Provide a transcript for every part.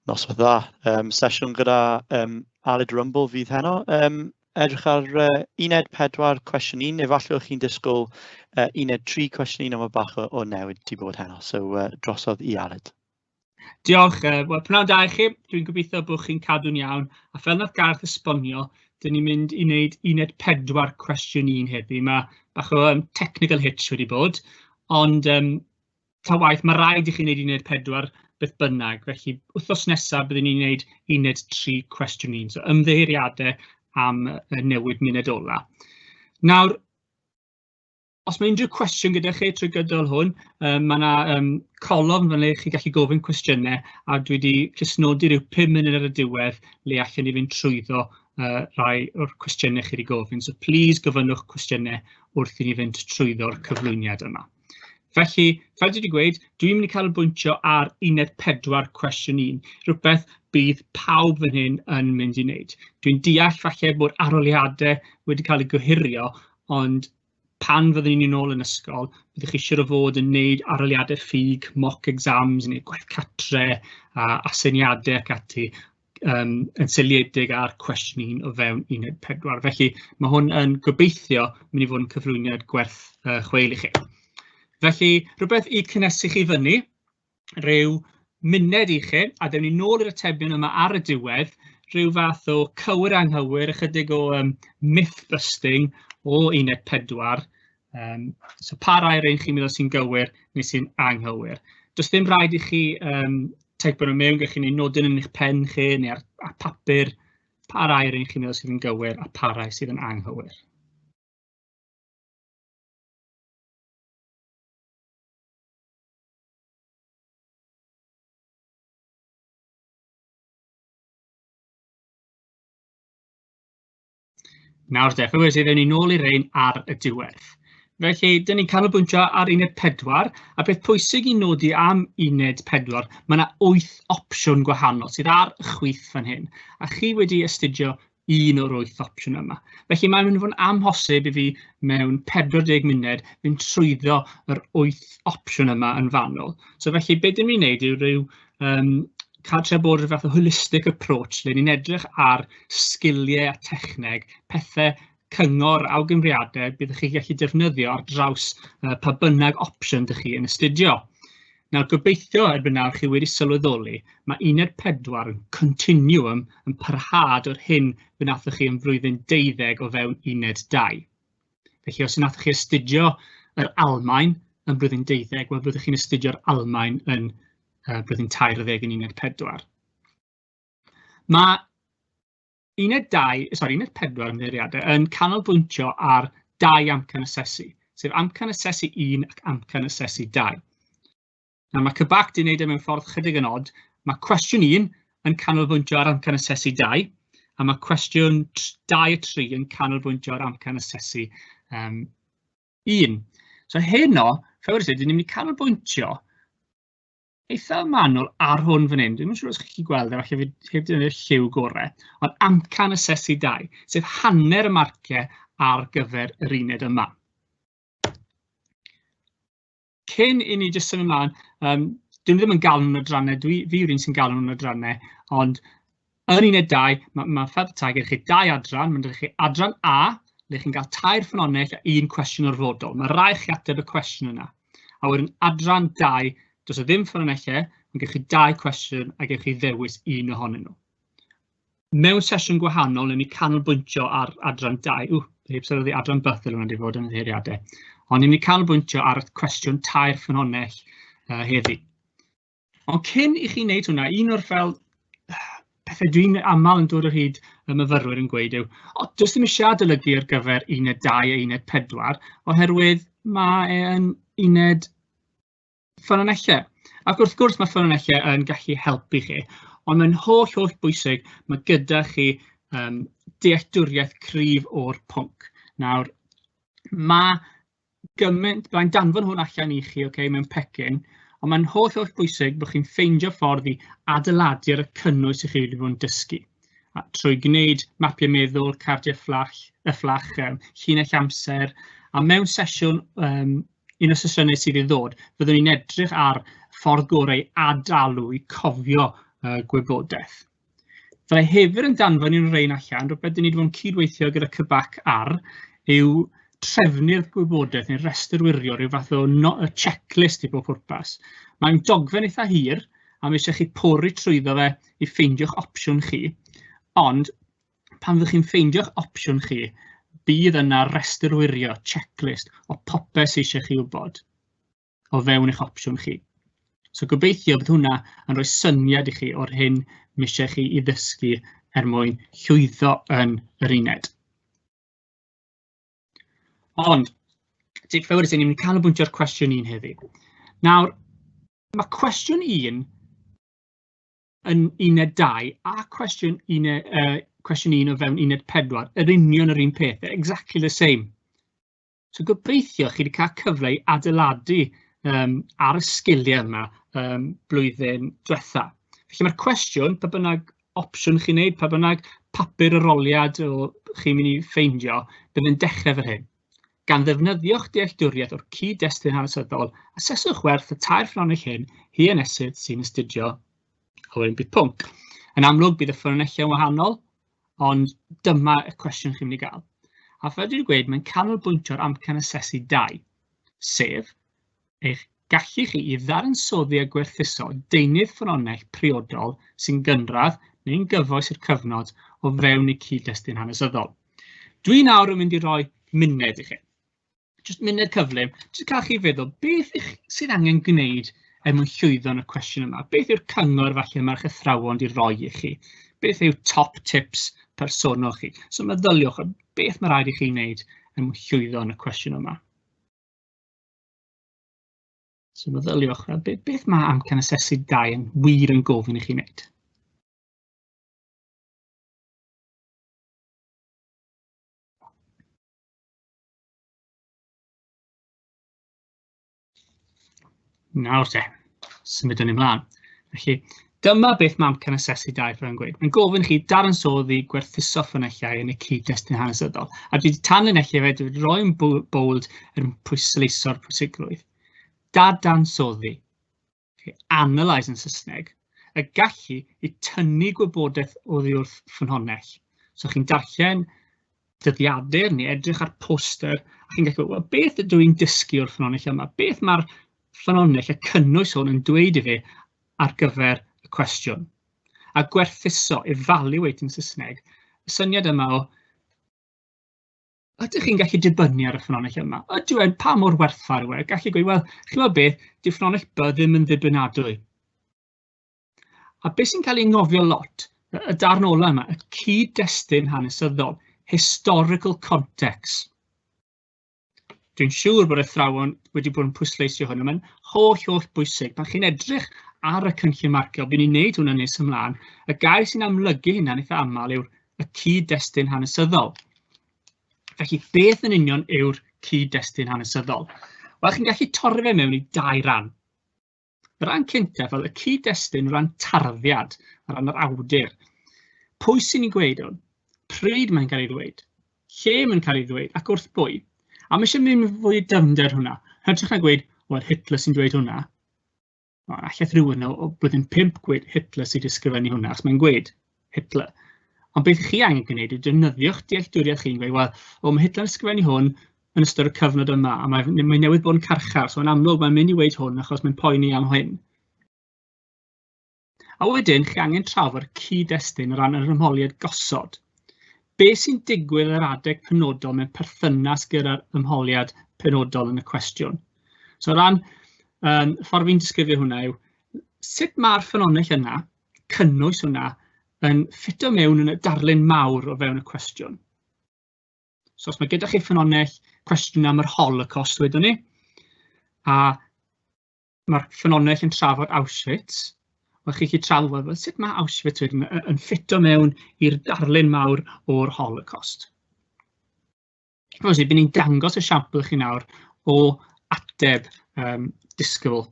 Noswaith dda. Sesiwn gyda Aled Rumble fydd heno. Edrych ar uned 4 cwestiwn 1, efallai o'ch chi'n disgwyl uned 3 cwestiwn 1 am y bach o newid ti bod heno. So drosodd i Aled. Diolch. Wel, pnawn da i chi. Dwi'n gobeithio bod chi'n cadw'n iawn. A fel nath Gareth esbonio, dyn ni'n mynd i wneud uned 4 cwestiwn 1 heddi. Mae bach o technical hitch wedi bod, ond ta waith mae rhaid i chi wneud uned 4 beth bynnag. Felly, wythnos nesaf byddwn ni'n wneud uned 3 cwestiwn 1. So, ymddeiriadau am y newid muned ola. Nawr, os mae unrhyw cwestiwn gyda chi trwy gydol hwn, mae yna colofn fan le chi gallu gofyn cwestiynau, a dwi wedi clusnodi rhyw 5 munud ar y diwedd le allan ni fynd trwyddo rai o'r cwestiynau chi wedi gofyn. So, please gofynnwch cwestiynau wrth i ni fynd trwyddo'r cyflwyniad yma. Felly, fel dwi wedi gweud, dwi'n mynd i canolbwyntio ar uned 4 cwestiwn 1, rhywbeth bydd pawb fan hyn yn mynd i wneud. Dwi'n deall falle bod arholiadau wedi cael eu gohirio, ond pan fyddwn ni'n ôl yn ysgol, byddwch chi siŵr o fod yn wneud arholiadau ffug, mock exams, neu gwaith cartre, a syniadau ac ati, yn seiliedig ar cwestiwn 1 o fewn uned 4. Felly, mae hwn yn gobeithio mynd i fod yn cyflwyniad gwerth chweil i chi. Felly, rhywbeth i cynnesu chi fyny, rhyw muned i chi, a dewn ni nôl i'r atebion yma ar y diwedd, rhyw fath o cywir anghywir, ychydig o myth-busting o uned 4. So, pa rai rhain chi'n meddwl sy'n gywir neu sy'n anghywir. Does ddim rhaid i chi teipio nhw mewn, gallwch chi wneud nodyn yn eich pen chi neu ar papur, pa rai rhain chi'n meddwl sydd yn gywir a pa rai sydd yn anghywir. Nawr de, fe wedi ddewn ni nôl i'r ein ar y diwedd. Felly, dyn ni'n canolbwyntio ar uned 4, a beth pwysig i nodi am uned 4, mae yna 8 opsiwn gwahanol sydd ar y chwith fan hyn, a chi wedi astudio un o'r 8 opsiwn yma. Felly, mae'n mynd i fod yn amhosib i fi mewn 40 munud fynd trwyddo yr 8 opsiwn yma yn fanwl. So felly, beth dyn ni'n gwneud yw rhyw cael tre bod rhyw fath o holistic approach, le ni'n edrych ar sgiliau a techneg, pethau cyngor awgymriadau byddwch chi gallu defnyddio ar draws pa bynnag opsiwn ydych chi yn astudio. Nawr, gobeithio erbyn nawr chi wedi sylweddoli, mae uned 4 yn continuum yn parhad o'r hyn fe nathoch chi yn flwyddyn 12 o fewn uned 2. Felly, os nathoch chi astudio yr Almaen yn blwyddyn 12, wel byddwch chi'n astudio'r Almaen yn blwyddyn 13 yn uned 4. Mae uned 4 yn canolbwyntio ar 2 amcan asesu, sef amcan asesu 1 ac amcan asesu 2. Nawr, mae Cybac wedi gwneud mewn ffordd chydig yn od. Mae cwestiwn 1 yn canolbwyntio ar amcan asesu 2, a mae cwestiwn 2 a 3 yn canolbwyntio ar amcan asesu 1. So heno, fe wedi dweud, ni'n mynd i canolbwyntio eitha manwl ar hwn fan hyn. Dwi'n siŵr os chi'n gweld e, falle heb dynnu'r lliw gorau, ond amcan asesu 2, sef hanner y marciau ar gyfer yr uned yma. Cyn i ni jyst symud ymlaen, dyn ddim yn galw nhw'n adrannau, fi yw'r un sy'n galw nhw'n adrannau, ond yn uned 2, mae ffedd tag gyda chi 2 adran, mae'n dweud chi adran A, le chi'n cael 2 ffynonell a 1 cwestiwn orfodol. Mae rai chi ateb y cwestiwn yna. A wedyn adran 2, does o ddim ffynonellau, ond gewch chi 2 cwestiwn a gewch chi ddewis 1 ohonyn nhw. Mewn sesiwn gwahanol, ni canolbwyntio ar adran 2. Heb sylwi adran bythel hwnna wedi fod yn ddeiriadau. Ond ni'n mynd i canolbwyntio ar y cwestiwn 2 ffynonell heddi. Ond cyn i chi wneud hwnna, un o'r fel pethau dwi'n aml yn dod o hyd y myfyrwyr yn gweud yw, does ddim eisiau adolygu ar gyfer uned 2 a uned 4, oherwydd mae e'n uned ffynonellau. Ac wrth gwrs mae ffynonellau yn gallu helpu chi, ond mae'n holl bwysig mae gyda chi dealltwriaeth cryf o'r pwnc. Nawr, mae'n danfon hwn allan i chi mewn pecyn, ond mae'n holl bwysig bod chi'n ffeindio ffordd i adeiladu'r cynnwys i chi wedi bod yn dysgu. Trwy gwneud mapiau meddwl, cardiau fflach, llinell amser, a mewn sesiwn, un o sesiynau sydd i ddod, fyddwn ni'n edrych ar ffordd gorau adalw i cofio gwybodaeth. Fyddai hefyd yn danfon i'n rhain allan, rhywbeth dyn ni wedi bod yn cydweithio gyda cybac ar, yw trefnu'r gwybodaeth neu restr wirio, rhyw fath o checklist i bob pwrpas. Mae'n dogfen eitha hir, a mi eisiau chi pori trwyddo fe i ffeindio'ch opsiwn chi, ond pan fyddwch chi'n ffeindio'ch opsiwn chi, bydd yna restr wirio, checklist o popeth sydd eisiau chi wybod o fewn eich opsiwn chi. So gobeithio bydd hwnna yn rhoi syniad i chi o'r hyn mi eisiau chi i ddysgu mwyn llwyddo yn yr uned. Ond, ti'n ffewrys ni'n mynd i canolbwyntio ar cwestiwn 1 heddi. Nawr, mae cwestiwn 1 yn uned 2 a cwestiwn 1 o fewn uned 4 yr union yr un peth, exactly the same. So gobeithio chi wedi cael cyfle i adeiladu ar y sgiliau yma blwyddyn diwetha. Felly mae'r cwestiwn, pa bynnag opsiwn chi'n neud, pa bynnag papur aroliad o chi'n mynd i ffeindio, bydd yn dechrau fel hyn. Gan ddefnyddio'ch dealltwriaeth o'r cyd-destun hanesyddol, aseswch werth y 2 ffynhonnell hyn hi ynesydd sy'n astudio a wedyn bydd pwnc. Yn amlwg bydd y ffynhonnellau yn wahanol, ond dyma y cwestiwn chi'n mynd i gael. A fel dwi'n gweud, mae'n canolbwyntio ar amcan asesu 2, sef eich gallu chi i ddadansoddi a gwerthuso deunydd ffynhonnell priodol sy'n gynradd neu'n gyfoes i'r cyfnod o fewn eu cyd-destun hanesyddol. Dwi nawr yn mynd i roi muned i chi. Jyst muned cyflym, jyst cael chi feddwl beth sydd angen gwneud mwyn llwyddo yn y cwestiwn yma. Beth yw'r cyngor falle mae'r athrawon di roi i chi? Beth yw top tips personol chi? So meddyliwch beth mae rhaid i chi wneud mwyn llwyddo yn y cwestiwn yma. So meddyliwch, beth mae amcan asesu 2 yn wir yn gofyn i chi wneud? Nawr te, symudwn ni ymlaen. Felly, dyma beth mae amcan asesu 2 yn gweud. Mae'n gofyn chi dadansoddi gwerthuso ffynhonnellau yn y cyd-destun hanesyddol. A dwi wedi tanlinellu fe, dwi wedi rhoi yn bold yn pwysleisio'r pwysigrwydd. Dadansoddi, analyse yn Saesneg, y gallu i tynnu gwybodaeth oddi wrth ffynhonnell. So chi'n darllen dyddiadur neu edrych ar poster, a chi'n gallu gwybod, beth ydw i'n dysgu o'r ffynhonnell yma? Beth mae'r ffynhonnell y cynnwys hwn yn dweud i fi ar gyfer y cwestiwn? A gwerthuso, evaluate yn Saesneg, y syniad yma o ydych chi'n gallu dibynnu ar y ffynhonnell yma? Ydw e'n pa mor werthfawr yw e? Gallu gweud, wel, chi'n meddwl beth, di ffynhonnell B ddim yn ddibynadwy. A beth sy'n cael ei ngofio lot, y darn ola yma, y cyd-destun hanesyddol, historical context. Dwi'n siŵr bod y athrawon wedi bod yn pwysleisio hwn, mae'n holl bwysig. Pan chi'n edrych ar y cynllun marcio, bydd ni'n gwneud hwnna nes ymlaen, y gair sy'n amlygu hynna'n eitha aml yw'r cyd-destun hanesyddol. Felly, beth yn union yw'r cyd-destun hanesyddol? Wel, chi'n gallu torri fe mewn i 2 ran. Y ran cyntaf, fel y cyd-destun ran tarddiad, ran yr awdur. Pwy sy'n ei gweud hwn? Pryd mae'n cael ei ddweud? Lle mae'n cael ei ddweud? Ac wrth bwy? A mae eisiau mynd fwy dyfnder hwnna. Hydrych na gweud, wel, Hitler sy'n dweud hwnna. Allai rhywun o blwyddyn 5 gweud Hitler sy'n ysgrifennu hwnna, achos mae'n gweud Hitler. Ond beth chi angen gwneud yw defnyddio'ch dealltwriaeth chi'n gweud, wel, mae Hitler yn ysgrifennu hwn yn ystod y cyfnod yma, a mae newydd bod yn carchar, so yn amlwg mae'n mynd i weid hwn achos mae'n poeni am hyn. A wedyn, chi angen trafod cyd-destun o ran yr ymholiad gosod. Beth sy'n digwydd yr adeg penodol mewn perthynas gyda'r ymholiad penodol yn y cwestiwn? So o ran, ffordd fi'n disgrifio hwnna yw, sut mae'r ffynhonnell yna, cynnwys hwnna, yn ffito mewn yn y darlun mawr o fewn y cwestiwn. So os mae gyda chi ffynhonnell cwestiwn am yr Holocaust wedyn ni, a mae'r ffynhonnell yn trafod Auschwitz, wel chi gallu trafod sut mae Auschwitz wedyn yn ffito mewn i'r darlun mawr o'r Holocaust. Felly, bydd ni'n dangos y siampl chi nawr o ateb disgwyl.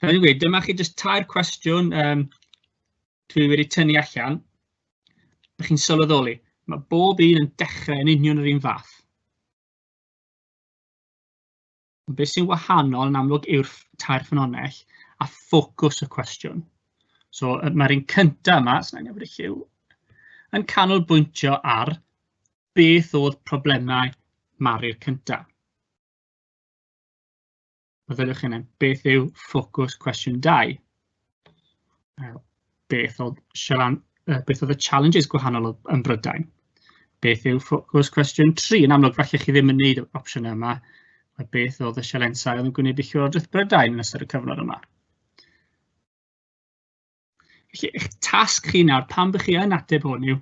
Anyway, dyma chi jyst 2 cwestiwn dwi wedi tynnu allan. Ydych chi'n sylweddoli, mae bob un yn dechrau yn union yr un fath. Beth sy'n wahanol yn amlwg yw'r 2 ffynhonnell a ffocws y cwestiwn. So mae'r un cyntaf yma, sy'n newid y lliw, yn canolbwyntio ar beth oedd problemau Mari'r cyntaf. Meddylwch chi hynny, beth yw ffocws cwestiwn 2? Beth oedd y challenges gwahanol yn Brydain? Beth yw ffocws cwestiwn 3? Yn amlwg, falle chi ddim yn gwneud y opsiynau yma. Beth oedd y sialensau oedd yn gwneud i Llywodraeth Brydain yn ystod y cyfnod yma? Felly, eich tasg chi nawr, pan bych chi yn ateb hwn yw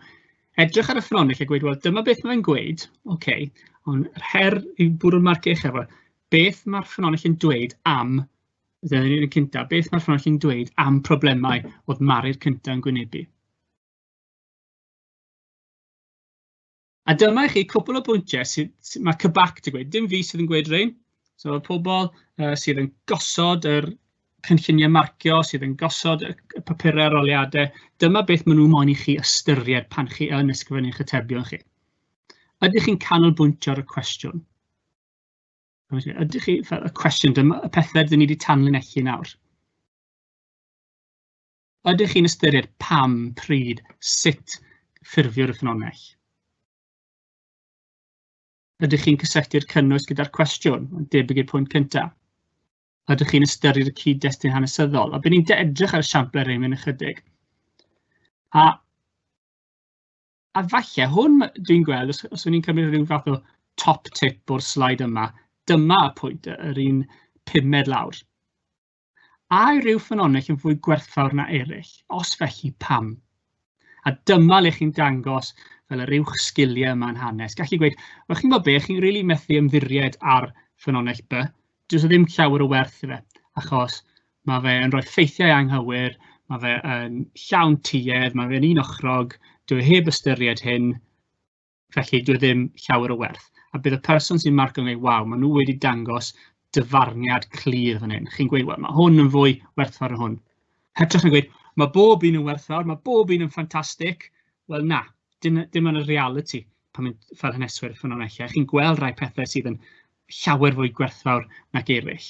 edrych ar y ffynonell a gweud, wel, dyma beth mae'n gweud, ond yr her yw bwrw'r marciau eich efo, beth mae'r ffynonell yn dweud am, beth mae'r ffynonell yn dweud am problemau oedd Mari'r cyntaf yn gwynebu. A dyma chi cwpl o bwyntiau sydd mae cybac yn gweud, dim fi sydd yn gweud rhain. So, pobl sydd yn gosod yr cynlluniau marcio, sydd yn gosod y papurau aroliadau, dyma beth maen nhw moyn i chi ystyried pan chi yn ysgrifennu'ch atebion chi. Ydych chi'n canolbwyntio ar y cwestiwn? Ydych chi, y cwestiwn, dyma y pethau dyn ni wedi tanlinellu nawr. Ydych chi'n ystyried pam, pryd, sut ffurfio'r ffynonell? Ydych chi'n cysylltu'r cynnwys gyda'r cwestiwn, debyg i'r pwynt cyntaf? Ydych chi'n ystyried y cyd-destun hanesyddol? A bydd ni'n edrych ar y siamplau rhain mewn ychydig. A falle, hwn dwi'n gweld, os ni'n cymryd rhyw fath o top tip o'r slaid yma, dyma y pwynt, yr un 5 lawr. A ryw ffynonell yn fwy gwerthfawr na eraill? Os felly pam? A dyma le chi'n dangos fel yr uwch sgiliau yma'n hanes. Gallu gweud, wel chi'n gwybod be, chi'n rili methu ymddiried ar ffynonell B. Does ddim llawer o werth i fe, achos mae fe yn rhoi ffeithiau anghywir, mae fe yn llawn tuedd, mae fe'n un ochrog, dwi heb ystyried hyn, felly dwi ddim llawer o werth. A bydd y person sy'n marco yn gweud, waw, maen nhw wedi dangos dyfarniad clir fan hyn. Chi'n gweud, wel, mae hwn yn fwy werthfawr yn hwn. Hytrach yn gweud, mae bob un yn werthfawr, mae bob un yn ffantastig. Wel na, dim yn y reality pan mynd fel haneswyr ffynonellau. Chi'n gweld rai pethau sydd yn llawer fwy gwerthfawr nag eraill.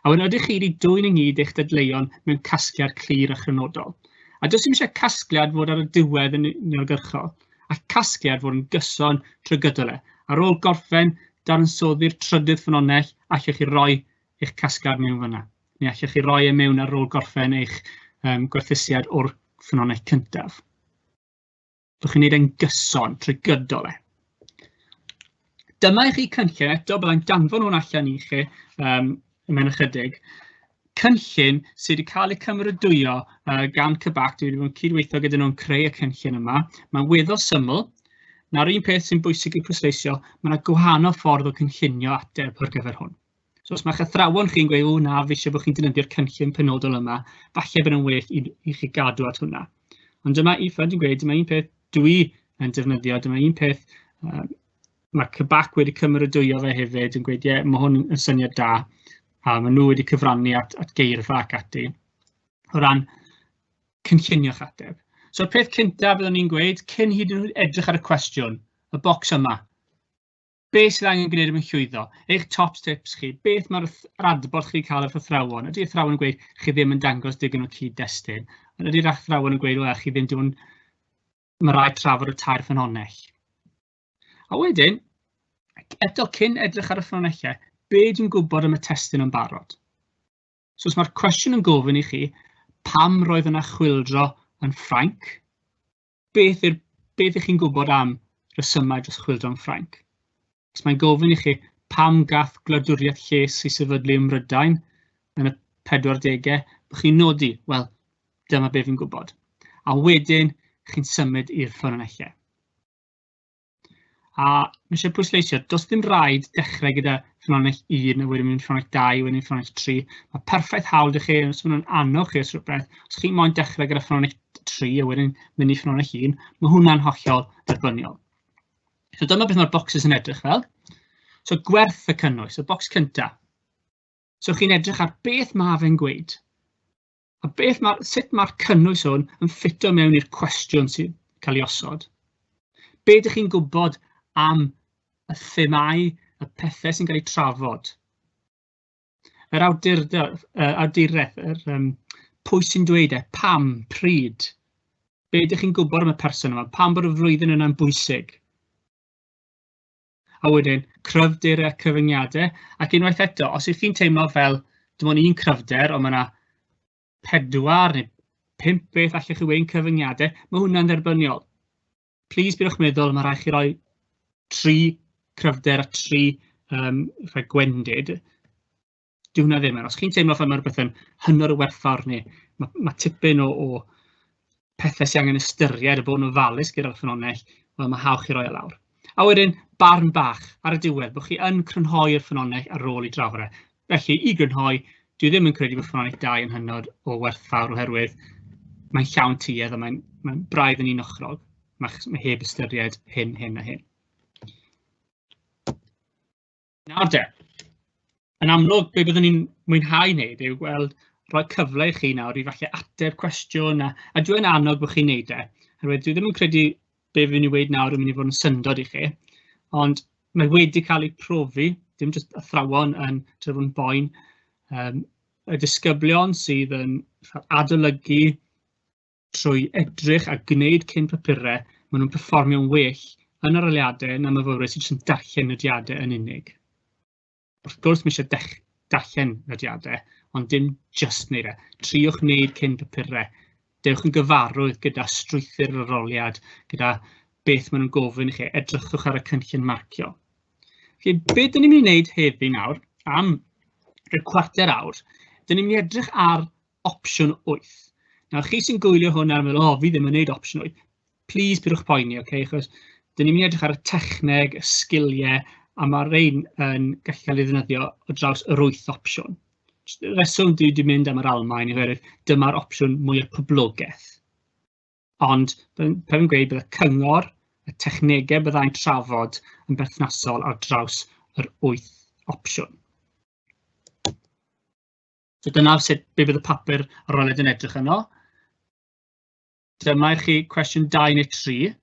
A wedyn ydych chi wedi dwyn ynghyd eich dadleuon mewn casgliad clir a chrynodol. A does dim eisiau casgliad fod ar y diwedd yn uniongyrchol, a casgliad fod yn gyson trwy gydol e. Ar ôl gorffen, dadansoddi'r trydydd ffynonell, allwch chi roi eich casgliad mewn fyna. Neu allwch chi roi e mewn ar ôl gorffen eich gwerthusiad o'r ffynonell cyntaf. Byddwch chi'n gwneud e'n gyson trwy gydol e. Dyma i chi cynllun, eto byddai'n danfon hwn allan i chi mewn ychydig. Cynllun sydd wedi cael ei cymrydwyo gan cybac, dwi wedi bod yn cydweithio gyda nhw'n creu y cynllun yma. Mae'n weddol syml. Na'r un peth sy'n bwysig i pwysleisio, mae yna gwahanol ffordd o cynllunio ateb ar gyfer hwn. So os mae'ch athrawon chi'n gweud, o na, fi eisiau bod chi'n defnyddio'r cynllun penodol yma, falle bydd yn well i chi gadw at hwnna. Ond dyma dwi'n gweud, dyma un peth dwi yn defnyddio, dyma un peth mae cybac wedi cymrydwyo fe hefyd yn gweud, ie, mae hwn yn syniad da, a maen nhw wedi cyfrannu at geirfa ac ati, o ran cynllunio'ch ateb. So'r peth cyntaf byddwn ni'n gweud, cyn hyd yn oed edrych ar y cwestiwn, y bocs yma. Be sydd angen gwneud yn llwyddo? Eich top tips chi, beth mae'r adborth chi'n cael o'r athrawon? Ydy'r athrawon yn gweud, chi ddim yn dangos digon o cyd-destun? Ond ydy'r athrawon yn gweud, wel, chi ddim dwi'n... Mae rhaid trafod y tair ffynonell. A wedyn, eto cyn edrych ar y ffynonellau, be dwi'n gwybod am y testun yn barod? So os mae'r cwestiwn yn gofyn i chi, pam roedd yna chwyldro yn Ffrainc? Beth ych chi'n gwybod am resymau dros chwyldro yn Ffrainc? Os mae'n gofyn i chi, pam gath gwladwriaeth lles i sefydlu ym Mhrydain yn y 40au, bych chi'n nodi, wel, dyma be fi'n gwybod. A wedyn, chi'n symud i'r ffynonellau. A mae eisiau pwysleisio, does ddim rhaid dechrau gyda ffynonell 1, a wedyn mynd ffynonell 2, wedyn ffynonell 3. Mae perffaith hawl i chi, os maen nhw'n annog chi os rhywbeth, os chi'n moyn dechrau gyda ffynonell 3, a wedyn mynd i ffynonell 1, mae hwnna'n hollol dderbyniol. So dyma beth mae'r bocsys yn edrych fel. So gwerth y cynnwys, y bocs cyntaf. So chi'n edrych ar beth mae fe'n gweud. A sut mae'r cynnwys hwn yn ffito mewn i'r cwestiwn sy'n cael ei osod. Be ydych chi'n gwybod am y themau, y pethau sy'n cael ei trafod. Yr awduredd, pwy sy'n dweud pam, pryd? Be ydych chi'n gwybod am y person yma? Pam bod y flwyddyn yna'n bwysig? A wedyn, cryfder a cyfyngiadau. Ac unwaith eto, os ydych chi'n teimlo fel dim ond un cryfder, ond mae yna 4 neu 5 beth allwch chi wein cyfyngiadau, mae hwnna'n dderbyniol. Plis bydwch meddwl, mae rhaid chi roi 3 cryfder a 3 gwendid. Dyw hwnna ddim yn. Os chi'n teimlo fel mae'r beth yn hynod o werthfawr neu mae tipyn o pethau sy'n angen ystyried a bod nhw'n ofalus gyda'r ffynhonnell, wel mae hawch i roi e lawr. A wedyn, barn bach ar y diwedd, bod chi yn crynhoi'r ffynhonnell ar ôl I drafod e. Felly, I grynhoi, dwi ddim yn credu bod ffynhonnell 2 yn hynod o werthfawr oherwydd mae'n llawn tuedd a mae'n braidd yn unochrog. Mae heb ystyried hyn a hyn. Nawr de, yn amlwg, be byddwn ni'n mwynhau wneud yw gweld rhoi cyfle I chi nawr I falle ateb cwestiwn a dwi'n annog bod chi'n neud e. Dwi ddim yn credu be fi'n I weid nawr yn mynd I fod yn syndod I chi, ond mae wedi cael ei profi, dim jyst athrawon yn trefn boen, y disgyblion sydd yn adolygu trwy edrych a gwneud cyn papurau, maen nhw'n perfformio'n well yn yr aliadau na myfyrwyr sydd jyst yn darllen nodiadau yn unig. Wrth gwrs, mi eisiau darllen nodiadau, ond dim just wneud e. Triwch wneud cyn papurau. Dewch yn gyfarwydd gyda strwythur yr aroliad, gyda beth maen nhw'n gofyn I chi, edrychwch ar y cynllun marcio. Felly, beth dyn ni'n mynd I wneud heddi nawr, am rhyw 1/4 awr, dyn ni'n mynd I edrych ar opsiwn 8. Nawr, chi sy'n gwylio hwn ar meddwl, fi ddim yn wneud opsiwn 8. Please, bydwch poeni, achos dyn ni'n mynd I edrych ar y techneg, y sgiliau, a mae'r ein yn gallu cael ei ddefnyddio o draws yr 8 opsiwn. Y reswm dwi wedi mynd am yr Almaen oherwydd dyma'r opsiwn mwyaf poblogaidd. Ond, pe fi'n gweud bydd y cyngor, y technegau byddai'n trafod yn berthnasol ar draws yr 8 opsiwn. So dyna sut be bydd y papur aroliad yn edrych yno. Dyma I chi cwestiwn 2 neu 3.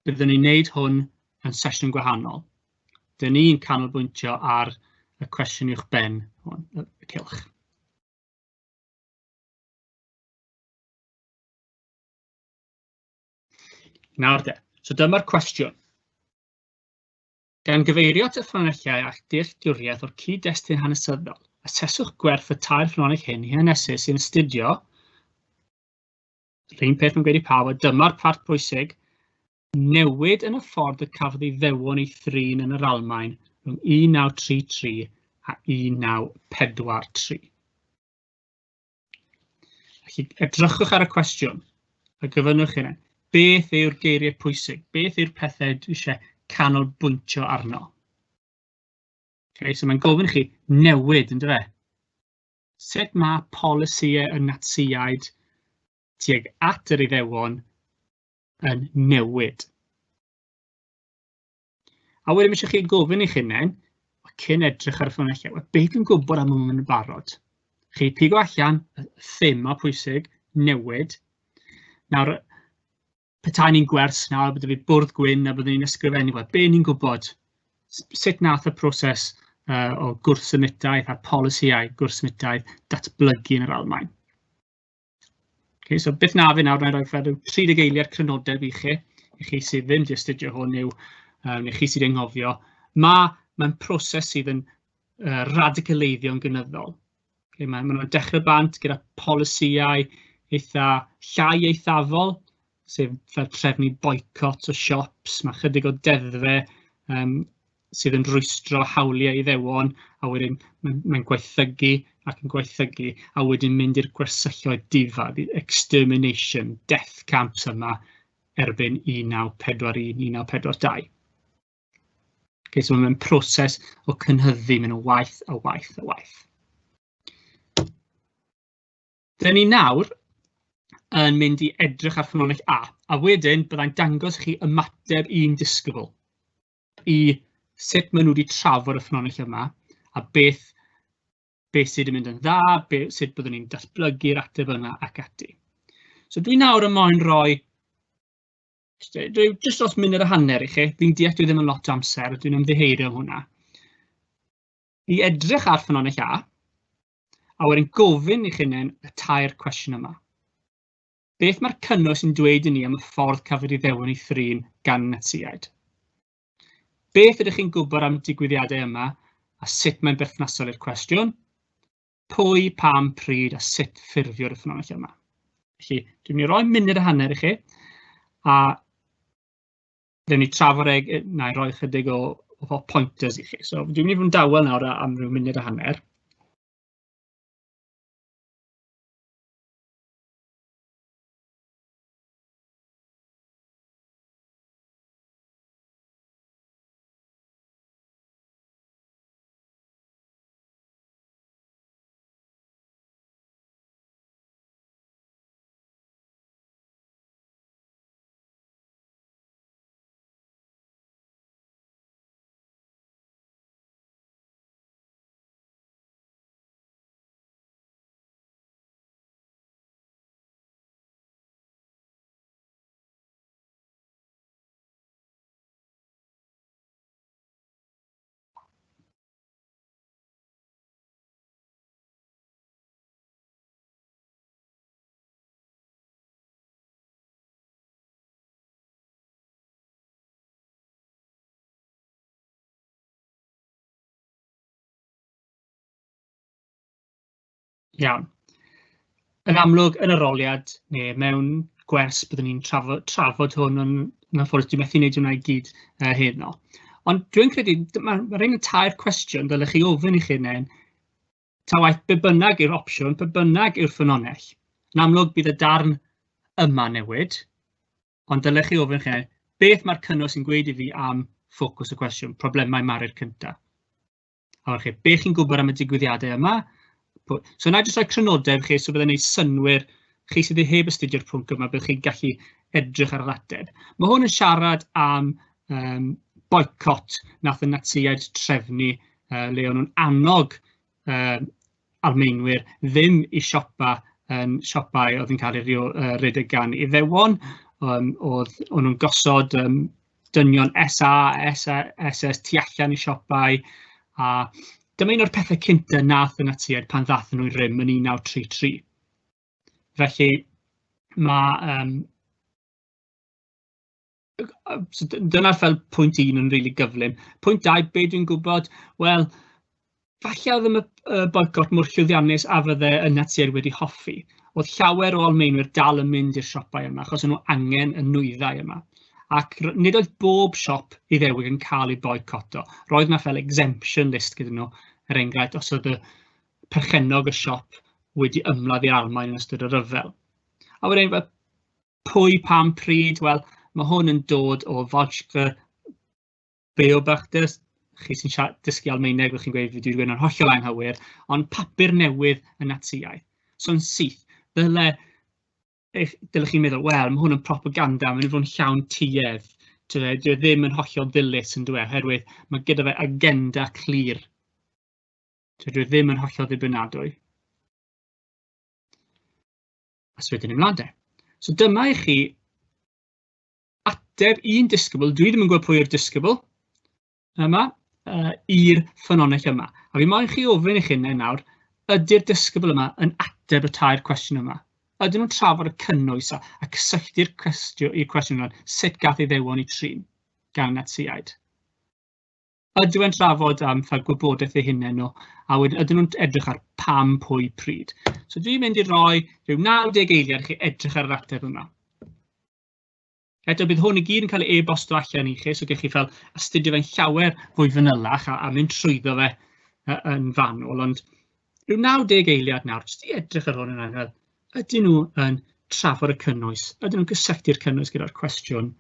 Byddwn ni'n wneud hwn yn sesiwn gwahanol. Dyn ni'n canolbwyntio ar y cwestiwn uwch ben y cylch. Nawr de, so dyma'r cwestiwn. Gan gyfeirio at y ffynhonnellau a'ch dealltwriaeth o'r cyd-destun hanesyddol, aseswch gwerth y 2 ffynhonnell hyn I hanesu sy'n astudio, yr un peth mae'n gweud I pawb, dyma'r part bwysig, newid yn y ffordd y cafodd ei ddewon I thrin yn yr Almaen rhwng 1933 a 1943. Felly, edrychwch ar y cwestiwn a gyfynnwch hynny. Beth yw'r geiriau pwysig? Beth yw'r pethau dwi eisiau canolbwyntio arno? Okay, so mae'n gofyn I chi newid, ynddo fe? Sut mae polisïau y Natsiaid tuag at yr Iddewon yn newid? A wedyn eisiau chi gofyn I hunain, cyn edrych ar y ffynhonnellau, beth yw'n gwybod am hwn yn barod? Chi pigo allan y thema pwysig, newid. Nawr, petai ni'n gwers nawr, byddai fi bwrdd gwyn a byddwn ni'n ysgrifennu, be ni'n gwybod? Sut nath y proses o gwrthsymitaeth a polisïau gwrthsymitaeth datblygu yn yr Almaen? Okay, so beth na fi nawr, na'n rhoi 30 eiliad crynodeb I chi sydd ddim wedi astudio hwn neu chi sydd yn ngofio. Mae'n proses sydd yn radicaleiddio yn gynyddol. Okay, Mae nhw'n dechrau bant gyda polisïau llai eithafol, sef fel trefnu boicot o siops, mae chydig o deddfau sydd yn rwystro hawliau Iddewon, a wedyn mae'n gweithygu ac yn gweithygu, a wedyn mynd i'r gwersylloedd difad, extermination, death camps yma erbyn 1941, 1942. Okay, so mae'n proses o cynhyddu, mae'n waith a waith a waith. Dyn ni nawr yn mynd I edrych ar ffynhonnell A wedyn byddai'n dangos chi ymateb i'n disgybl I sut maen nhw wedi trafod y ffynhonnell yma a beth sydd yn mynd yn dda, sut byddwn ni'n datblygu'r ateb yna ac ati. So dwi nawr yn moyn rhoi, just os munud a hanner I chi, fi'n deall dwi ddim yn lot o amser, dwi'n ymddiheurio hwnna. I edrych ar ffynhonnell A A wedyn gofyn i chi'n y tair cwestiwn yma. Beth mae'r cynnwys yn dweud i ni am y ffordd cafod i ddewon i thrin gan Natsiaid? Beth ydych chi'n gwybod am digwyddiadau yma a sut mae'n berthnasol i'r cwestiwn? Pwy, pam, pryd a sut ffurfio'r ffynnonell yma? Felly, dwi'n mynd i roi munud a hanner i chi, a dwi'n mynd i trafod na i roi chydig o pointers i chi. So, dwi'n mynd i fod yn dawel nawr am ryw munud a hanner. Iawn. Yn amlwg, yn yr aroliad, neu mewn gwers, byddwn ni'n trafod hwn, yn anffodus, dwi'n methu wneud hwnna i gyd heno. Ond dwi'n credu, mae'r un tair cwestiwn dylech chi ofyn i chi hynny, ta waith be bynnag yw'r opsiwn, be bynnag yw'r ffynonell. Yn amlwg, bydd y darn yma newid, ond dylech chi ofyn i chi, beth mae'r cynnwys yn gweud i fi am ffocws y cwestiwn, problemau marri'r cyntaf. A chi, beth chi'n gwybod am y digwyddiadau yma? So, na i jyst rhoi crynodeb chi, so byddai'n gwneud synwyr chi sydd heb astudio'r pwnc yma, byddwch chi'n gallu edrych ar yr ateb. Mae hwn yn siarad am boicot nath y Natsiaid trefnu, le o'n nhw'n annog Almaenwyr ddim i siopa yn siopau oedd yn cael ei rhedeg gan Iddewon. O'n nhw'n gosod dynion SA, SS tu allan i siopau, a dyma un o'r pethau cynta nath y Natsiaid pan ddathon nhw i rym yn 1933. Felly, dyna'r fel pwynt 1 yn rili gyflym. Pwynt 2, be dwi'n gwybod? Wel, falle oedd y boicot mor llwyddiannus a fydde y Natsiaid wedi hoffi. Oedd llawer o Almaenwyr dal yn mynd i'r siopau yma, achos nhw angen y nwyddau yma. Ac nid oedd bob siop Iddewig yn cael ei boicoto. Roedd yna fel exemption list gyda nhw. Enghraifft, os oedd y perchennog y siop wedi ymladd i'r Almaen yn ystod y ryfel. A wedyn, pwy, pam, pryd? Wel, mae hwn yn dod o Uwch Beobachters. Chi sy'n dysgu Almaeneg, chi'n gweud fi dwi'n yn hollol anghywir, ond papur newydd y Natsiaid. So'n syth, dylech chi'n meddwl, wel, mae hwn yn propaganda, mae'n fod yn llawn tuedd. Dwi ddim yn hollol ddilys yn dweud, oherwydd mae gyda fe agenda clir. Dwi ddim yn hollol ddibynadwy. A wedyn ymlaen de. So dyma i chi ateb un disgybl, dwi ddim yn gwybod pwy yw'r disgybl yma, i'r ffynonell yma. A fi moyn chi ofyn i chi nawr, ydy'r disgybl yma yn ateb y tair cwestiwn yma? Ydyn nhw'n trafod y cynnwys a cysylltu'r cwestiwn yma, sut gath ei ddewon i trin gan Natsiaid? Ydw e'n trafod am gwybodaeth eu hunain nhw, a wedyn ydyn nhw'n edrych ar pam, pwy, pryd. So dwi'n mynd i roi rhyw 90 eiliad i chi edrych ar yr ateb yma. Eto bydd hwn i gyd yn cael ei e-bostio allan i chi, so gech chi fel astudio fe'n llawer fwy fanylach a mynd trwyddo fe yn fanwl. Ond rhyw 90 eiliad nawr, jyst i edrych ar hwn yn angel, ydyn nhw yn trafod y cynnwys? Ydyn nhw'n gysylltu'r cynnwys gyda'r cwestiwn?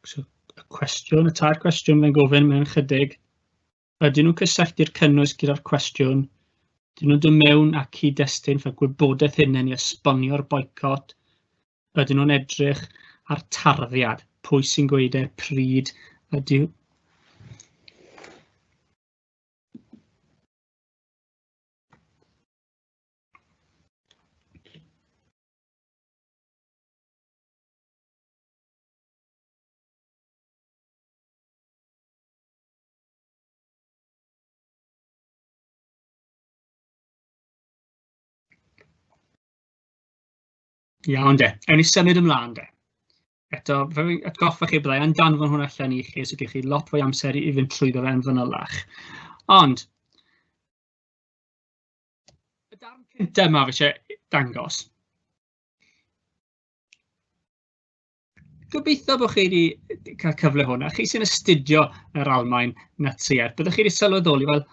So, y tair cwestiwn fe'n gofyn mewn chydig. Ydyn nhw'n cysylltu'r cynnwys gyda'r cwestiwn? Dyn nhw'n dod mewn a cyd-destun fel gwybodaeth hunain i esbonio'r boicot. Ydyn nhw'n edrych ar tarddiad, pwy sy'n gweud e, pryd ydyw. Iawn de, ewn ni symud ymlaen de. Eto, fe fi'n atgoffa chi byddai yn danfon hwn allan i chi, so gych chi lot fwy amser i fynd trwyddo fe'n fanylach. Ond, y darn cyntaf yma fi eisiau dangos. Gobeithio bod chi wedi cael cyfle hwn, a chi sy'n astudio yr Almaen Natsiaid, byddwch chi wedi sylweddoli fel,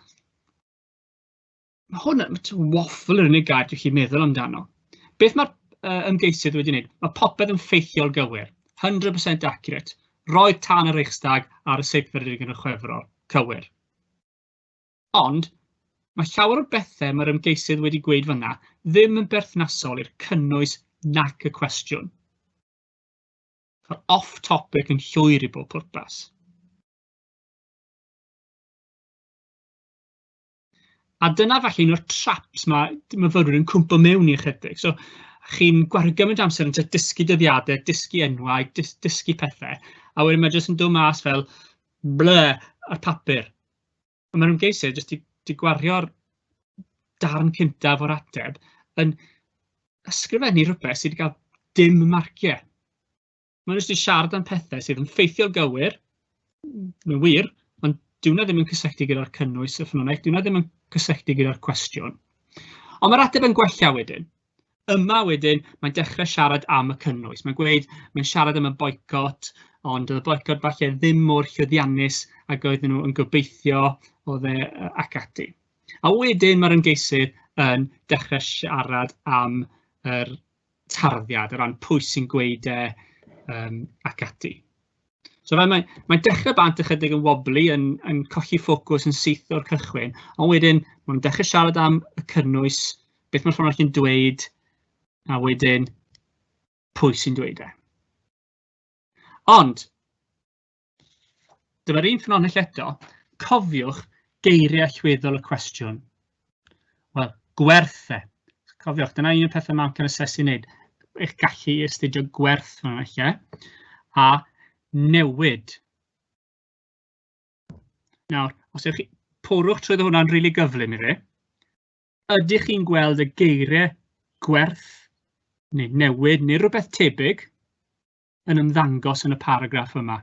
mae hwn yn waffle yr unig gair dwi'n chi'n meddwl amdano. Beth mae'r ymgeisydd wedi wneud? Mae popeth yn ffeithiol gywir, 100% accurate. Roedd tan y Reichstag ar y 7th yn y Chwefror, cywir. Ond, mae llawer o bethau mae'r ymgeisydd wedi gweud fanna ddim yn berthnasol i'r cynnwys nac y cwestiwn. Off-topic yn llwyr i bob pwrpas. A dyna falle un o'r traps mae myfyrwyr yn cwmpo mewn i ychydig. So, chi'n gwario gymaint amser yn dysgu dyddiadau, dysgu enwau, dysgu pethau, a wedyn mae jyst yn dod mas fel ble ar papur. A mae'r ymgeisydd jyst di gwario'r darn cyntaf o'r ateb yn ysgrifennu rhywbeth sydd wedi cael dim marciau. Mae'n jyst i siarad am pethau sydd yn ffeithiol gywir, mae'n wir, ond diwna ddim yn cysylltu gyda'r cynnwys y ffynonell, diwna ddim yn cysylltu gyda'r cwestiwn. Ond mae'r ateb yn gwella wedyn. Yma wedyn, mae'n dechrau siarad am y cynnwys. Mae'n gweud, mae'n siarad am y boicot, ond oedd y boicot falle ddim mor llwyddiannus ac oedden nhw yn gobeithio oedd e ac ati. A wedyn mae'r ymgeisydd yn dechrau siarad am yr tarddiad, o ran pwy sy'n gweud e ac ati. So mae'n dechrau bant ychydig yn wobbly, yn colli ffocws yn syth o'r cychwyn, ond wedyn mae'n dechrau siarad am y cynnwys, beth mae'r ffynonell yn dweud, a wedyn pwy sy'n dweud e. Ond, dyma'r un ffynonell eto, cofiwch geiriau allweddol y cwestiwn. Wel, gwerth e. Cofiwch, dyna un o'r pethau mae can asesu wneud. Eich gallu astudio gwerth ffynonellau, a newid. Nawr, os ywch chi porwch trwy hwnna'n rili gyflym i fi, ydych chi'n gweld y geiriau gwerth neu newid neu rhywbeth tebyg yn ymddangos yn y paragraff yma?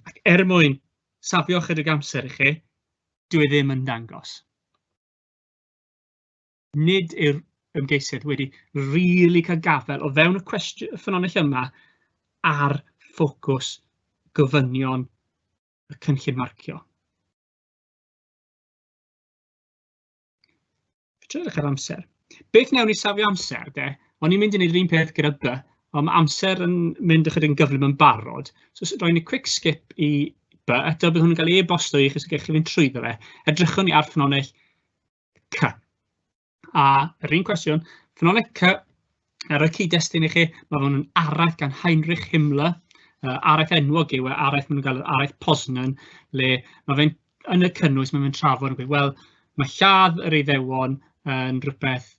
Ac mwyn safio chydig amser i chi, dwi ddim yn dangos. Nid yw'r ymgeisydd wedi rili cael gafel o fewn y ffynonell yma ar ffocws gofynion y cynllun marcio. Trwy'ch ar amser. Beth newn ni safio amser, de? O'n i'n mynd i wneud yr un peth gyda by, ond mae amser yn mynd ychydig yn gyflym yn barod. So, roi'n ni quick skip i by, eto bydd hwn yn cael ei e-bosto i chi sy'n gallu fynd trwyddo fe. Edrychwn ni ar ffynonell C. A yr un cwestiwn, ffynonell C, ar y cyd-destun i chi, mae hwn yn araith gan Heinrich Himmler, araith enwog yw e, araith maen nhw'n gael araith Poznan, le mae fe'n yn y cynnwys mae'n trafod yn gweud, wel, mae lladd yr Iddewon yn rhywbeth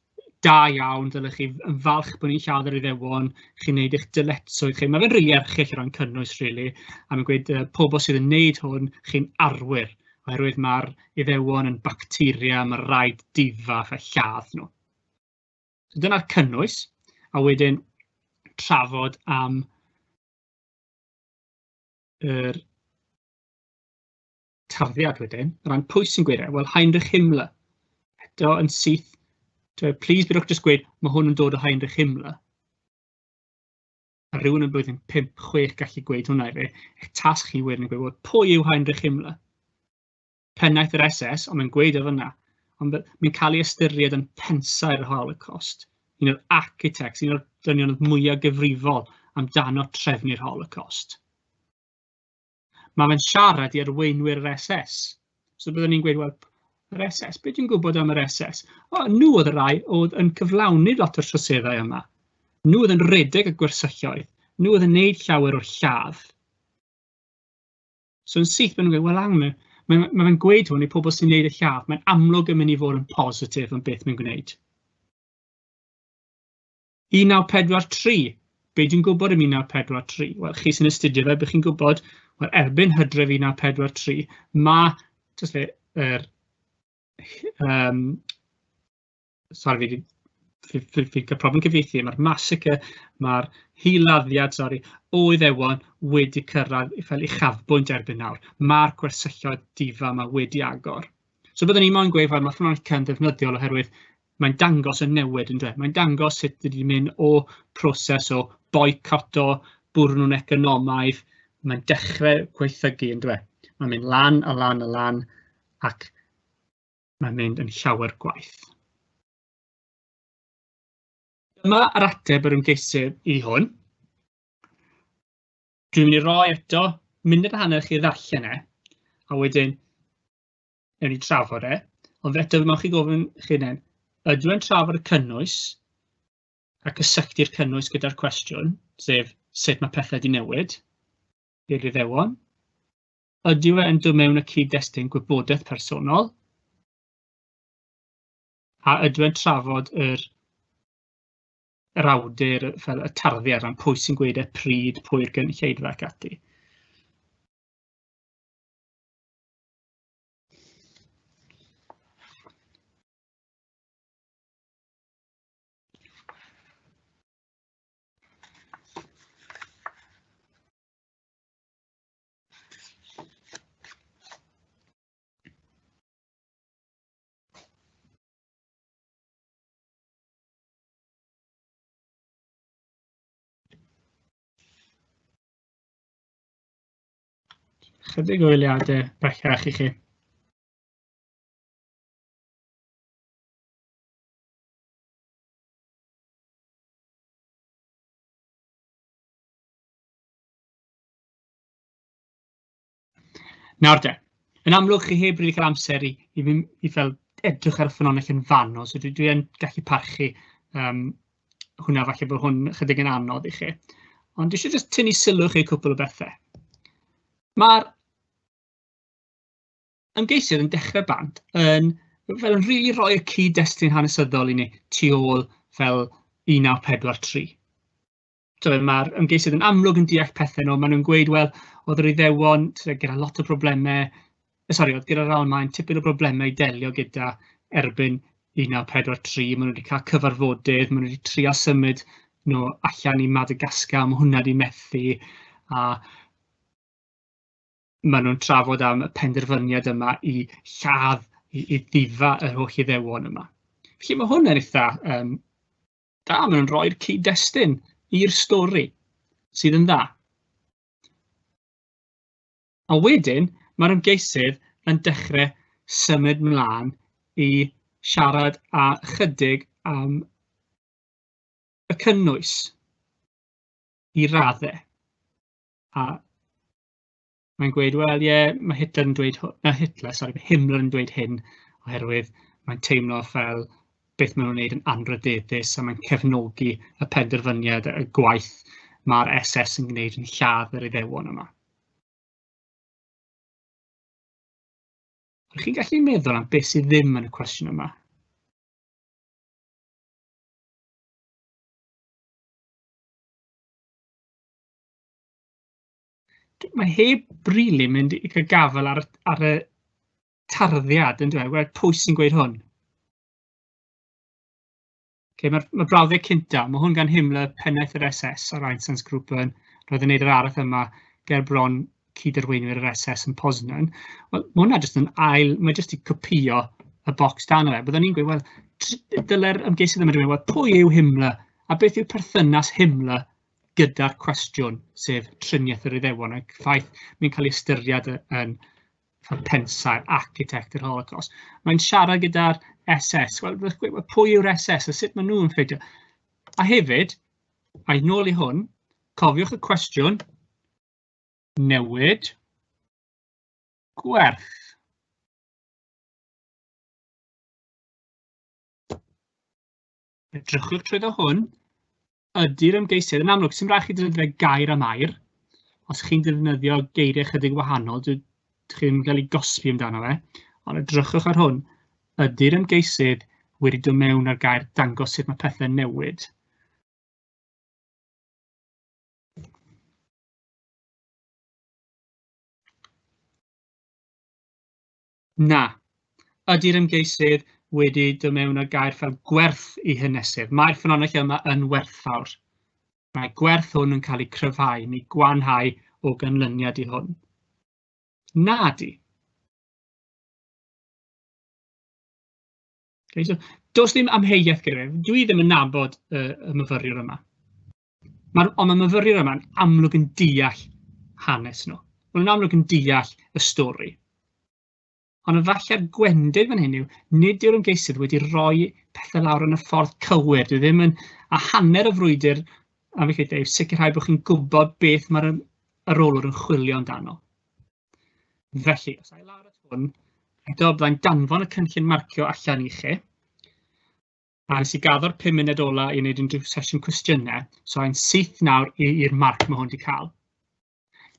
da iawn, dylech chi yn falch bod ni'n lladd yr Iddewon, chi'n neud eich dyletswydd chi. Mae fe'n rhy erchyll o ran cynnwys, really, a mae'n gweud pobl sydd yn neud hwn, chi'n arwyr, oherwydd mae'r Iddewon yn bacteria, mae rhaid difaf a lladd nhw. So dyna'r cynnwys, a wedyn trafod am yr tarddiad wedyn, ran pwy sy'n gweud e? Wel, Heinrich Himmler. Eto yn syth, please bydwch jyst gweud, mae hwn yn dod o Heinrich Himmler. A rhywun yn blwyddyn 5-6 gallu gweud hwnna i fi. Eich tasg chi wedyn yn gweud, pwy yw Heinrich Himmler? Pennaeth yr SS, ond mae'n gweud o fyna. Ond mae'n cael ei ystyried yn pensau'r Holocaust. Un o'r architects, un o'r dynion mwyaf gyfrifol amdano trefnu'r Holocaust. mae fe'n siarad i arweinwyr yr SS. So byddwn ni'n gweud, wel, yr SS, beth dwi'n gwybod am yr SS? O, nhw oedd y rai oedd yn cyflawni lot o'r troseddau yma. Nhw oedd yn redeg y gwersylloedd. Nhw oedd yn neud llawer o'r lladd. So yn syth, maen nhw'n gweud, wel, mae'n gweud hwn i pobl sy'n neud y lladd. Mae'n amlwg yn mynd i fod yn positif yn beth mae'n gwneud. 1943. Be dwi'n gwybod am 1943? Wel, chi sy'n astudio fe, byddwch chi'n gwybod, wel, erbyn Hydref 1943, mae, sorry, fi'n cael problem cyfieithu, mae'r massacre, mae'r hiladdiad, o Iddewon wedi cyrraedd fel uchafbwynt erbyn nawr. Mae'r gwersylloedd difa yma wedi agor. So byddwn ni moyn gweud, wel, mae hwnna'n cael ddefnyddiol oherwydd mae'n dangos y newid yn dweud. Mae'n dangos sut ydy mynd o proses o boicot o bwrnwn economaidd. Mae'n dechrau gweithygu yn dweud. Mae'n mynd lan a lan a lan ac mae'n mynd yn llawer gwaith. Dyma yr ateb yr ymgeisydd i hwn. Dwi'n mynd i roi eto munud a hanner chi ddarllen e, a wedyn ewn ni trafod e. Ond eto fe chi gofyn chi hyn, ydw yn trafod y cynnwys a cysylltu'r cynnwys gyda'r cwestiwn, sef sut mae pethau wedi newid i'r Iddewon. Ydw yn dod mewn y cyd-destun gwybodaeth personol, a ydw yn trafod yr awdur, fel y tarddiad am pwy sy'n gweud y pryd, pwy'r gynulleidfa ac ati. Chydig o eiliadau bellach i chi. Nawr de, yn amlwg chi heb rili cael amser i fel edrych ar y ffynonell yn fanno, so dwi'n gallu parchu hwnna, falle bod hwn chydig yn anodd i chi. Ond dwi eisiau jyst tynnu sylw chi cwpl o bethau. Mae'r ymgeisydd yn dechrau bant yn rili rhoi y cyd-destun hanesyddol i ni tu ôl fel 1943. Mae'r ymgeisydd yn amlwg yn deall pethau nhw. Maen nhw'n gweud, wel, oedd yr Iddewon gyda lot o broblemau, oedd gyda'r Almaen tipyn o broblemau i delio gyda erbyn 1943. Maen nhw wedi cael cyfarfodydd, maen nhw wedi trio symud nhw allan i Madagascar, mae hwnna wedi methu, a maen nhw'n trafod am y penderfyniad yma i lladd, i ddifa yr holl Iddewon yma. Felly mae hwn yn eitha da, maen nhw'n rhoi'r cyd-destun i'r stori sydd yn dda. A wedyn, mae'r ymgeisydd yn dechrau symud mlaen i siarad a chydig am y cynnwys i raddau. A mae'n gweud, wel, mae Himmler yn dweud hyn, oherwydd mae'n teimlo fel beth maen nhw'n gwneud yn anrydeddus, a mae'n cefnogi y penderfyniad, y gwaith mae'r SS yn gwneud yn lladd yr Iddewon yma. Rydych chi'n gallu meddwl am beth sydd ddim yn y cwestiwn yma? Mae heb rili mynd i gael gafel ar y tarddiad yn dweud, pwy sy'n gweud hwn? Mae brawddeg cynta, mae hwn gan Himmler, pennaeth yr SS a'r Einsatzgruppen, roedd yn gwneud yr arall yma ger bron cyd-arweinwyr yr SS yn Poznan. Wel, mae hwnna jyst yn ail, mae jyst i copïo y bocs dan o fe. Byddwn ni'n gweud, wel, dyle'r ymgeisydd yma dweud, wel, pwy yw Himmler, a beth yw perthynas Himmler gyda'r cwestiwn, sef triniaeth yr Iddewon, ac ffaith mae'n cael ei ystyried yn pensaer, architect yr Holocaust. Mae'n siarad gyda'r SS. Wel, pwy yw'r SS a sut maen nhw'n ffeidio? A hefyd, a'i nôl i hwn, cofiwch y cwestiwn, newid, Gwerth. Edrychwch trwy hwn. Ydy'r ymgeisydd, yn amlwg, sy'n rhaid chi ddefnyddio gair am air. Os chi'n defnyddio geiriau chydig wahanol, chi'n cael ei gosbi amdano fe. Ond edrychwch ar hwn. Ydy'r ymgeisydd wedi dod mewn ar gair dangos sut mae pethau'n newid. Na. Ydy'r ymgeisydd wedi dod mewn ar gair fel gwerth i hynesydd. Mae'r ffynonell yma yn werthfawr. Mae gwerth hwn yn cael ei cryfhau neu gwanhau o ganlyniad i hwn. Na di. Okay, so, does ddim amheuaeth gyda fi. Dwi ddim yn nabod y myfyriwr yma. Ond mae myfyriwr yma'n amlwg yn deall hanes nhw. Mae'n amlwg yn deall y stori. Ond efallai'r gwendid fan hyn yw, nid yw'r ymgeisydd wedi rhoi pethau lawr yn y ffordd cywir. Dwi ddim yn, a hanner y frwydr, a fi yw sicrhau bod chi'n gwybod beth mae'r arolwr yn chwilio amdano. Felly, os ai lawr at hwn, eto byddai'n danfon y cynllun marcio allan i chi. A nes i gaddo'r 5 munud ola i wneud unrhyw sesiwn cwestiynau, so a'n syth nawr i'r marc mae hwn wedi cael.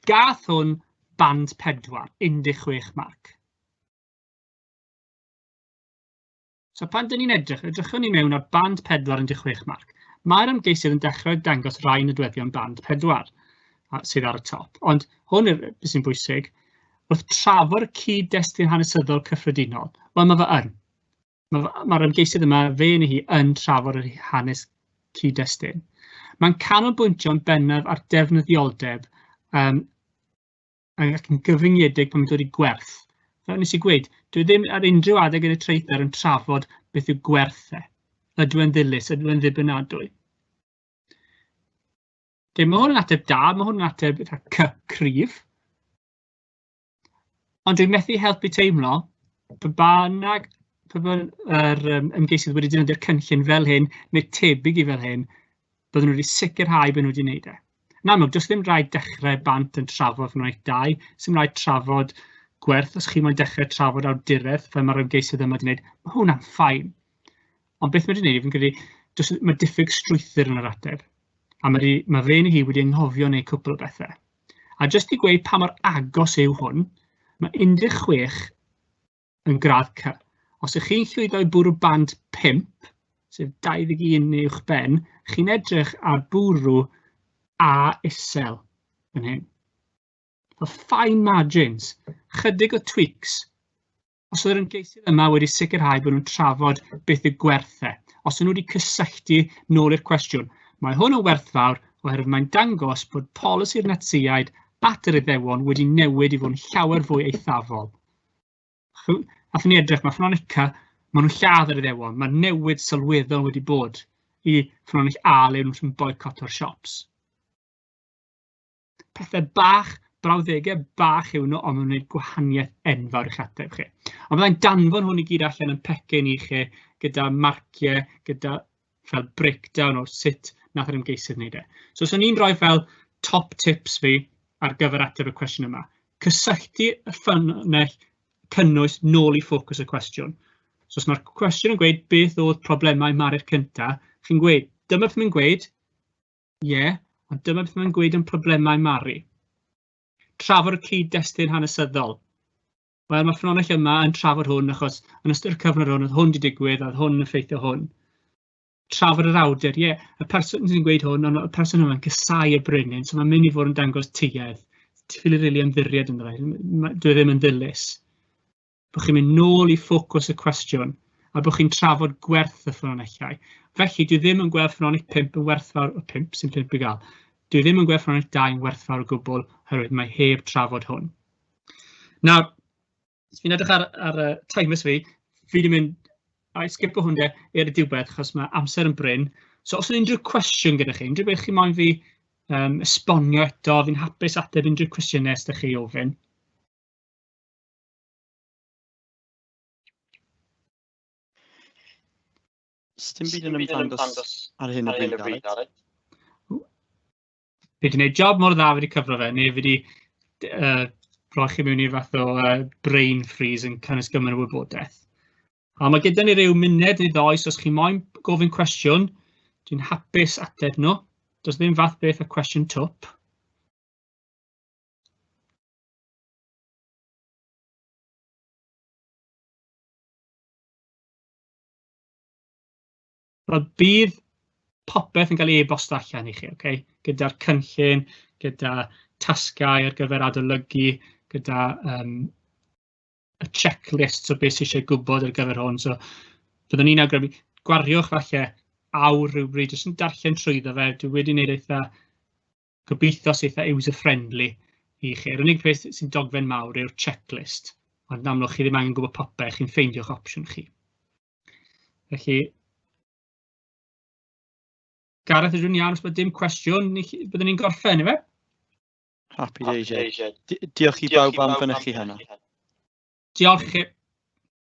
Gath hwn band 4, 16 marc. So pan dyn ni'n edrychwn ni mewn ar band 4 16 marc. Mae'r ymgeisydd yn dechrau dangos rai nodweddion band 4 sydd ar y top. Ond hwn yw'r beth sy'n bwysig. Wrth trafod y cyd-destun hanesyddol cyffredinol, wel mae fe yn. Mae'r ymgeisydd yma, fe neu hi, yn trafod y hanes cyd-destun. Mae'n canolbwyntio'n bennaf ar defnyddioldeb ac yn gyfyngedig pan mae'n dod i gwerth. Fel nes i gweud, dwi ddim ar unrhyw adeg yn y treithar yn trafod beth yw gwerthau. Ydw yn ddilys, ydw yn ddibynadwy. Mae hwn yn ateb da, mae hwn yn ateb cryf. Ond dwi'n methu helpu teimlo, yr ymgeisydd wedi defnyddio'r cynllun fel hyn, neu tebyg i fel hyn, bydden nhw wedi sicrhau bod nhw wedi gwneud e. Yn amlwg, does ddim rhaid dechrau bant yn trafod ffynonell 2, sy'n rhaid trafod gwerth, os chi moyn dechrau trafod awduredd, fel mae'r ymgeisydd yma wedi gwneud, mae hwnna'n ffain. Ond beth mae wedi gwneud, fi'n credu, mae diffyg strwythyr yn yr ateb. A mae fe neu hi wedi anghofio neu cwpl o bethau. A jyst i gweud pa mor agos yw hwn, mae 16 yn gradd C. Os ych chi'n llwyddo i bwrw band 5, sef 21 uwch ben, chi'n edrych ar bwrw A isel yn hyn. Fine margins, chydig o tweaks. Os oedd yr ymgeisydd yma wedi sicrhau bod nhw'n trafod beth yw gwerthau, os nhw wedi cysylltu nôl i'r cwestiwn, mae hwn yn werthfawr oherwydd mae'n dangos bod polisi'r netsiaid at yr Iddewon wedi newid i fod yn llawer fwy eithafol. Athyn ni edrych, mae ffynonell C, maen nhw'n lladd yr Iddewon, mae newid sylweddol wedi bod i ffynonell A le nhw'n boicoto'r siops. Pethau bach, brawddegau bach yw nhw, ond mae'n gwneud gwahaniaeth enfawr i'ch ateb chi. Ond byddai'n danfon hwn i gyd allan yn pecyn i chi, gyda marciau, gyda fel breakdown o sut nath yr ymgeisydd wneud e. So os o'n i'n rhoi fel top tips fi ar gyfer ateb y cwestiwn yma, cysylltu y ffynonell cynnwys nôl i ffocws y cwestiwn. So os mae'r cwestiwn yn gweud beth oedd problemau Mari'r cyntaf, chi'n gweud, dyma beth mae'n gweud, ond dyma beth mae'n gweud yn problemau Mari. Trafod y cyd-destun hanesyddol. Wel, mae ffynonell yma yn trafod hwn achos yn ystod y cyfnod hwn, oedd hwn wedi digwydd, oedd hwn yn effeithio hwn. Trafod yr awdur, y person sy'n gweud hwn, ond y person yma'n cysau y brenin, so mae'n mynd i fod yn dangos tuedd. Ti'n ffili rili ymddiried yn dweud, dwi ddim yn ddilys. Bod chi'n mynd nôl i ffocws y cwestiwn, a bod chi'n trafod gwerth y ffynonellau. Felly, dwi ddim yn gweld ffynonell 5 yn werthfawr, o 5 sy'n 5 i gael. Dwi ddim yn gweld ffynonell 2 yn werthfawr o gwbl, oherwydd mae heb trafod hwn. Nawr, os fi'n edrych ar y timers fi wedi mynd a sgipo hwnde i'r diwedd achos mae amser yn bryn. So os yna unrhyw cwestiwn gyda chi, unrhyw beth chi moyn fi esbonio eto, fi'n hapus ateb unrhyw cwestiynau os ydych chi ofyn. Sdim byd yn ymddangos ar hyn o bryd, Aled. Fi wedi gwneud job mor dda wedi cyfro fe, neu fi wedi rhoi chi mewn i fath o brain freeze yn cynnwys gymaint o wybodaeth. A mae gyda ni ryw munud neu ddoi, so os chi moyn gofyn cwestiwn, dwi'n hapus ateb nhw. Does ddim fath beth a cwestiwn twp. Roedd bydd popeth yn cael ei e-bost allan i chi, okay? Gyda'r cynllun, gyda tasgau ar gyfer adolygu, gyda y checklist o beth sydd eisiau gwybod ar gyfer hwn. So, byddwn ni'n awgrymu, gwariwch falle awr rhywbryd, jyst yn darllen trwyddo fe. Dwi wedi gwneud eitha, gobeithio sy'n eitha user-friendly i chi. Yr unig peth sy'n dogfen mawr yw'r checklist. Ond yn amlwg chi ddim angen gwybod popeth, chi'n ffeindio'ch opsiwn chi. Felly, Gareth, ydw'n iawn, os bod dim cwestiwn, byddwn ni'n gorffen, efe? Happy days, Diolch i bawb am fynychu hynna. Diolch i chi.